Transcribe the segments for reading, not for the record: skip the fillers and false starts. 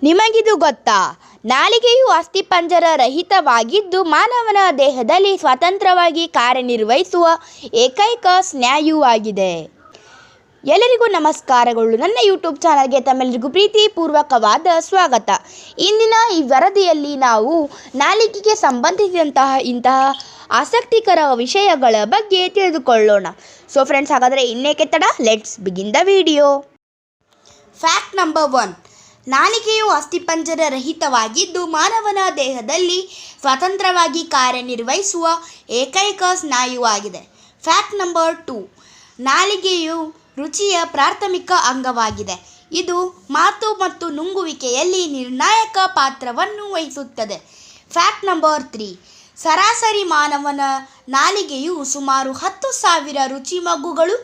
ನಿಮಗಿದು ಗೊತ್ತಾ? ನಾಲಿಗೆಯು ಅಸ್ಥಿಪಂಜರ ರಹಿತವಾಗಿದ್ದು ಮಾನವನ ದೇಹದಲ್ಲಿ ಸ್ವತಂತ್ರವಾಗಿ ಕಾರ್ಯನಿರ್ವಹಿಸುವ ಏಕೈಕ ಸ್ನಾಯುವಾಗಿದೆ. ಎಲ್ಲರಿಗೂ ನಮಸ್ಕಾರಗಳು. ನನ್ನ ಯೂಟ್ಯೂಬ್ ಚಾನಲ್ಗೆ ತಮ್ಮೆಲ್ಲರಿಗೂ ಪ್ರೀತಿಪೂರ್ವಕವಾದ ಸ್ವಾಗತ. ಇಂದಿನ ಈ ವರದಿಯಲ್ಲಿ ನಾವು ನಾಲಿಗೆಗೆ ಸಂಬಂಧಿಸಿದಂತಹ ಆಸಕ್ತಿಕರ ವಿಷಯಗಳ ಬಗ್ಗೆ ತಿಳಿದುಕೊಳ್ಳೋಣ. ಸೊ ಫ್ರೆಂಡ್ಸ್, ಹಾಗಾದರೆ ಇನ್ನೇಕೆ ತಡ, let's begin the video. Fact number 1. ನಾಲಿಗೆಯು ಅಸ್ಥಿಪಂಜರ ರಹಿತವಾಗಿದ್ದು ಮಾನವನ ದೇಹದಲ್ಲಿ ಸ್ವತಂತ್ರವಾಗಿ ಕಾರ್ಯನಿರ್ವಹಿಸುವ ಏಕೈಕ ಸ್ನಾಯುವಾಗಿದೆ. Fact number 2. ನಾಲಿಗೆಯು ರುಚಿಯ ಪ್ರಾಥಮಿಕ ಅಂಗವಾಗಿದೆ. ಇದು ಮಾತು ಮತ್ತು ನುಂಗುವಿಕೆಯಲ್ಲಿ ನಿರ್ಣಾಯಕ ಪಾತ್ರವನ್ನು ವಹಿಸುತ್ತದೆ. Fact number 3. ಸರಾಸರಿ ಮಾನವನ ನಾಲಿಗೆಯು ಸುಮಾರು 10,000 ರುಚಿ ಮಗ್ಗುಗಳು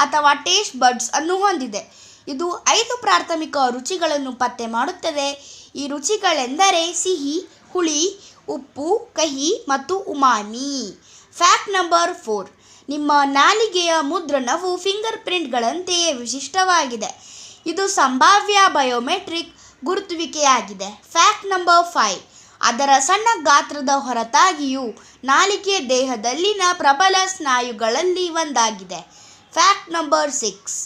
ಅಥವಾ ಟೇಸ್ಟ್ ಬಡ್ಸ್ ಅನ್ನು ಹೊಂದಿದೆ. ಇದು 5 ಪ್ರಾಥಮಿಕ ರುಚಿಗಳನ್ನು ಪತ್ತೆ ಮಾಡುತ್ತದೆ. ಈ ರುಚಿಗಳೆಂದರೆ ಸಿಹಿ, ಹುಳಿ, ಉಪ್ಪು, ಕಹಿ ಮತ್ತು ಉಮಾಮಿ. Fact number 4. ನಿಮ್ಮ ನಾಲಿಗೆಯ ಮುದ್ರಣವು ಫಿಂಗರ್ ಪ್ರಿಂಟ್ಗಳಂತೆಯೇ ವಿಶಿಷ್ಟವಾಗಿದೆ. ಇದು ಸಂಭಾವ್ಯ ಬಯೋಮೆಟ್ರಿಕ್ ಗುರುತುವಿಕೆಯಾಗಿದೆ. Fact number 5. ಅದರ ಸಣ್ಣ ಗಾತ್ರದ ಹೊರತಾಗಿಯೂ ನಾಲಿಗೆ ದೇಹದಲ್ಲಿನ ಪ್ರಬಲ ಸ್ನಾಯುಗಳಲ್ಲಿ ಒಂದಾಗಿದೆ. Fact number 6.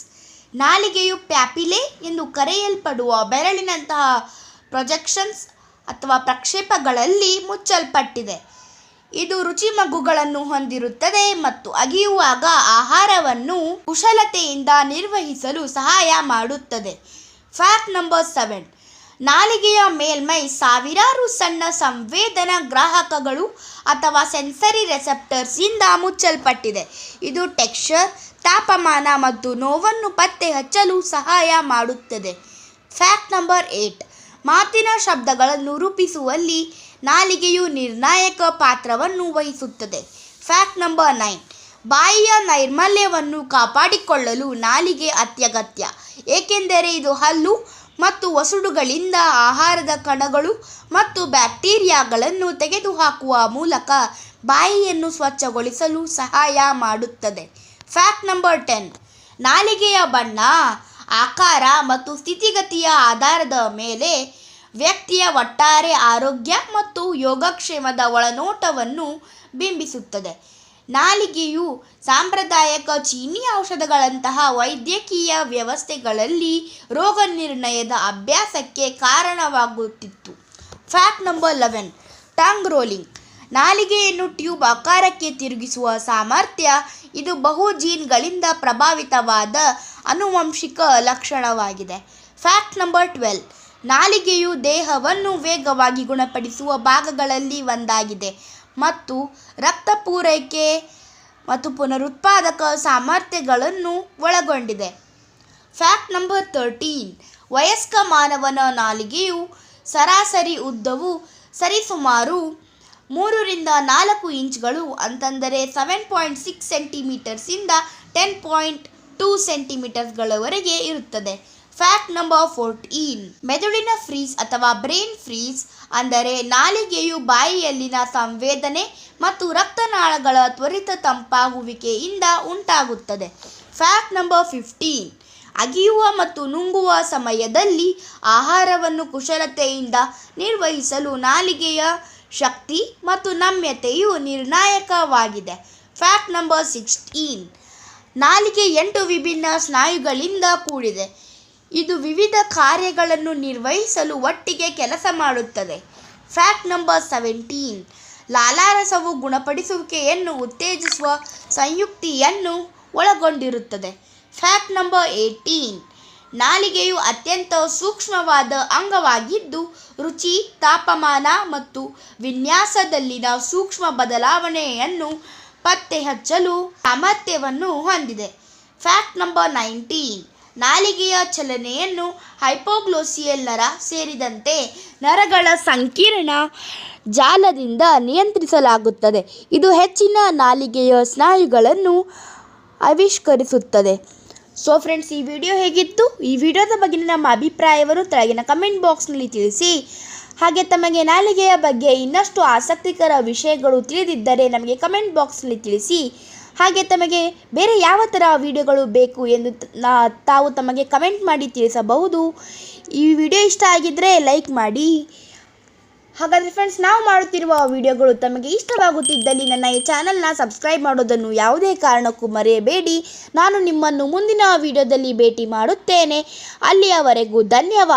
ನಾಲಿಗೆಯು ಪ್ಯಾಪಿಲೆ ಎಂದು ಕರೆಯಲ್ಪಡುವ ಬೆರಳಿನಂತಹ ಪ್ರೊಜೆಕ್ಷನ್ಸ್ ಅಥವಾ ಪ್ರಕ್ಷೇಪಗಳಲ್ಲಿ ಮುಚ್ಚಲ್ಪಟ್ಟಿದೆ. ಇದು ರುಚಿ ಮಗ್ಗುಗಳನ್ನು ಹೊಂದಿರುತ್ತದೆ ಮತ್ತು ಅಗಿಯುವಾಗ ಆಹಾರವನ್ನು ಕುಶಲತೆಯಿಂದ ನಿರ್ವಹಿಸಲು ಸಹಾಯ ಮಾಡುತ್ತದೆ. Fact number 7. ನಾಲಿಗೆಯ ಮೇಲ್ಮೈ ಸಾವಿರಾರು ಸಣ್ಣ ಸಂವೇದನಾ ಗ್ರಾಹಕಗಳು ಅಥವಾ ಸೆನ್ಸರಿ ರೆಸೆಪ್ಟರ್ಸ್ ಇಂದ ಮುಚ್ಚಲ್ಪಟ್ಟಿದೆ. ಇದು ಟೆಕ್ಸ್ಚರ್, ತಾಪಮಾನ ಮತ್ತು ನೋವನ್ನು ಪತ್ತೆ ಹಚ್ಚಲು ಸಹಾಯ ಮಾಡುತ್ತದೆ. Fact number 8. ಮಾತಿನ ಶಬ್ದಗಳನ್ನು ರೂಪಿಸುವಲ್ಲಿ ನಾಲಿಗೆಯು ನಿರ್ಣಾಯಕ ಪಾತ್ರವನ್ನು ವಹಿಸುತ್ತದೆ. Fact number 9. ಬಾಯಿಯ ನೈರ್ಮಲ್ಯವನ್ನು ಕಾಪಾಡಿಕೊಳ್ಳಲು ನಾಲಿಗೆ ಅತ್ಯಗತ್ಯ, ಏಕೆಂದರೆ ಇದು ಹಲ್ಲು ಮತ್ತು ವಸುಡುಗಳಿಂದ ಆಹಾರದ ಕಣಗಳು ಮತ್ತು ಬ್ಯಾಕ್ಟೀರಿಯಾಗಳನ್ನು ತೆಗೆದುಹಾಕುವ ಮೂಲಕ ಬಾಯಿಯನ್ನು ಸ್ವಚ್ಛಗೊಳಿಸಲು ಸಹಾಯ ಮಾಡುತ್ತದೆ. Fact number 10. ನಾಲಿಗೆಯ ಬಣ್ಣ, ಆಕಾರ ಮತ್ತು ಸ್ಥಿತಿಗತಿಯ ಆಧಾರದ ಮೇಲೆ ವ್ಯಕ್ತಿಯ ಒಟ್ಟಾರೆ ಆರೋಗ್ಯ ಮತ್ತು ಯೋಗಕ್ಷೇಮದ ಒಳನೋಟವನ್ನು ಬಿಂಬಿಸುತ್ತದೆ. ನಾಲಿಗೆಯು ಸಾಂಪ್ರದಾಯಿಕ ಚೀನಿ ಔಷಧಗಳಂತಹ ವೈದ್ಯಕೀಯ ವ್ಯವಸ್ಥೆಗಳಲ್ಲಿ ರೋಗ ನಿರ್ಣಯದ ಅಭ್ಯಾಸಕ್ಕೆ ಕಾರಣವಾಗುತ್ತಿತ್ತು. Fact number 11. Tongue rolling. ನಾಲಿಗೆಯನ್ನು ಟ್ಯೂಬ್ ಆಕಾರಕ್ಕೆ ತಿರುಗಿಸುವ ಸಾಮರ್ಥ್ಯ ಇದು ಬಹು ಜೀನ್ಗಳಿಂದ ಪ್ರಭಾವಿತವಾದ ಆನುವಂಶಿಕ ಲಕ್ಷಣವಾಗಿದೆ. Fact number 12. ನಾಲಿಗೆಯು ದೇಹವನ್ನು ವೇಗವಾಗಿ ಗುಣಪಡಿಸುವ ಭಾಗಗಳಲ್ಲಿ ಒಂದಾಗಿದೆ ಮತ್ತು ರಕ್ತ ಪೂರೈಕೆ ಮತ್ತು ಪುನರುತ್ಪಾದಕ ಸಾಮರ್ಥ್ಯಗಳನ್ನು ಒಳಗೊಂಡಿದೆ. Fact number 13. ವಯಸ್ಕ ಮಾನವನ ನಾಲಿಗೆಯು ಸರಾಸರಿ ಉದ್ದವು ಸರಿಸುಮಾರು 3 ರಿಂದ 4 ಇಂಚ್ಗಳು, ಅಂತಂದರೆ 7.6 ಸೆಂಟಿಮೀಟರ್ಸಿಂದ 10.2 ಸೆಂಟಿಮೀಟರ್ಗಳವರೆಗೆ ಇರುತ್ತದೆ. Fact number 14. ಮೆದುಳಿನ ಫ್ರೀಸ್ ಅಥವಾ ಬ್ರೇನ್ ಫ್ರೀಸ್ ಅಂದರೆ ನಾಲಿಗೆಯು ಬಾಯಿಯಲ್ಲಿನ ಸಂವೇದನೆ ಮತ್ತು ರಕ್ತನಾಳಗಳ ತ್ವರಿತ ತಂಪಾಗುವಿಕೆಯಿಂದ ಉಂಟಾಗುತ್ತದೆ. Fact number 15. ಅಗಿಯುವ ಮತ್ತು ನುಂಗುವ ಸಮಯದಲ್ಲಿ ಆಹಾರವನ್ನು ಕುಶಲತೆಯಿಂದ ನಿರ್ವಹಿಸಲು ನಾಲಿಗೆಯ ಶಕ್ತಿ ಮತ್ತು ನಮ್ಯತೆಯು ನಿರ್ಣಾಯಕವಾಗಿದೆ. Fact number 16. ನಾಲಿಗೆ 8 ವಿಭಿನ್ನ ಸ್ನಾಯುಗಳಿಂದ ಕೂಡಿದೆ. ಇದು ವಿವಿಧ ಕಾರ್ಯಗಳನ್ನು ನಿರ್ವಹಿಸಲು ಒಟ್ಟಿಗೆ ಕೆಲಸ ಮಾಡುತ್ತದೆ. Fact number 17. ಲಾಲಾರಸವು ಗುಣಪಡಿಸುವಿಕೆಯನ್ನು ಉತ್ತೇಜಿಸುವ ಸಂಯುಕ್ತಿಯನ್ನು ಒಳಗೊಂಡಿರುತ್ತದೆ. Fact number 18. ನಾಲಿಗೆಯು ಅತ್ಯಂತ ಸೂಕ್ಷ್ಮವಾದ ಅಂಗವಾಗಿದ್ದು ರುಚಿ, ತಾಪಮಾನ ಮತ್ತು ವಿನ್ಯಾಸದಲ್ಲಿನ ಸೂಕ್ಷ್ಮ ಬದಲಾವಣೆಯನ್ನು ಪತ್ತೆ ಹಚ್ಚಲು ಸಾಮರ್ಥ್ಯವನ್ನು ಹೊಂದಿದೆ. Fact number 19. ನಾಲಿಗೆಯ ಚಲನೆಯನ್ನು ಹೈಪೋಗ್ಲೋಸಿಯಲ್ ನರ ಸೇರಿದಂತೆ ನರಗಳ ಸಂಕೀರ್ಣ ಜಾಲದಿಂದ ನಿಯಂತ್ರಿಸಲಾಗುತ್ತದೆ. ಇದು ಹೆಚ್ಚಿನ ನಾಲಿಗೆಯ ಸ್ನಾಯುಗಳನ್ನು ಆವಿಷ್ಕರಿಸುತ್ತದೆ. ಸೊ ಫ್ರೆಂಡ್ಸ್, ಈ ವಿಡಿಯೋ ಹೇಗಿತ್ತು? ಈ ವಿಡಿಯೋದ ಬಗ್ಗೆ ನಮ್ಮ ಅಭಿಪ್ರಾಯವನ್ನು ಕೆಳಗಿನ ಕಮೆಂಟ್ ಬಾಕ್ಸ್ನಲ್ಲಿ ತಿಳಿಸಿ. ಹಾಗೆ ತಮಗೆ ನಾಲಿಗೆಯ ಬಗ್ಗೆ ಇನ್ನಷ್ಟು ಆಸಕ್ತಿಕರ ವಿಷಯಗಳು ತಿಳಿದಿದ್ದರೆ ನಮಗೆ ಕಮೆಂಟ್ ಬಾಕ್ಸ್ನಲ್ಲಿ ತಿಳಿಸಿ. ಹಾಗೆ ತಮಗೆ ಬೇರೆ ಯಾವ ಥರ ವಿಡಿಯೋಗಳು ಬೇಕು ಎಂದು ತಾವು ತಮಗೆ ಕಮೆಂಟ್ ಮಾಡಿ ತಿಳಿಸಬಹುದು. ಈ ವಿಡಿಯೋ ಇಷ್ಟ ಆಗಿದ್ದರೆ ಲೈಕ್ ಮಾಡಿ. ಹಾಗಾದರೆ ಫ್ರೆಂಡ್ಸ್, ನಾವು ಮಾಡುತ್ತಿರುವ ವಿಡಿಯೋಗಳು ತಮಗೆ ಇಷ್ಟವಾಗುತ್ತಿದ್ದಲ್ಲಿ ನನ್ನ ಈ ಚಾನಲ್ನ ಸಬ್ಸ್ಕ್ರೈಬ್ ಮಾಡೋದನ್ನು ಯಾವುದೇ ಕಾರಣಕ್ಕೂ ಮರೆಯಬೇಡಿ. ನಾನು ನಿಮ್ಮನ್ನು ಮುಂದಿನ ವಿಡಿಯೋದಲ್ಲಿ ಭೇಟಿ ಮಾಡುತ್ತೇನೆ. ಅಲ್ಲಿಯವರೆಗೂ ಧನ್ಯವಾದ.